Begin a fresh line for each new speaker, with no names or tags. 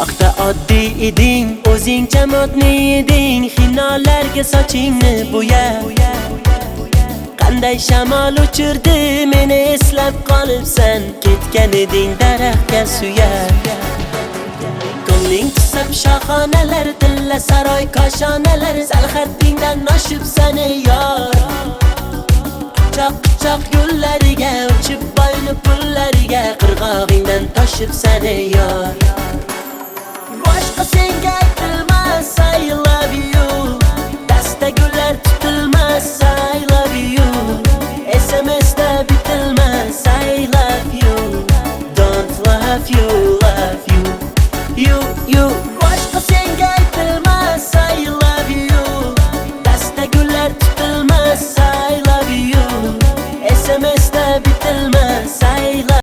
Vaqtda oddiy eding, o'zingcha modniy eding, xinolarga sochingni bo'ya. Qanday shamol uchirdi, meni eslab qolibsan, ketgan eding daraxtga suya. Ko'ngling tusab shoxonalar, tilla saroy koshonalar, sal haddingdan oshib sani yor. Quchoq yo'llariga, uchib boyni pullariga, qirg'og'ingdan toshib sani yor. Boshqa senga aytilmas I love you, dasta gullar tutilmas I love you, SMS'da bitilmas I love you, don't love you, love you, you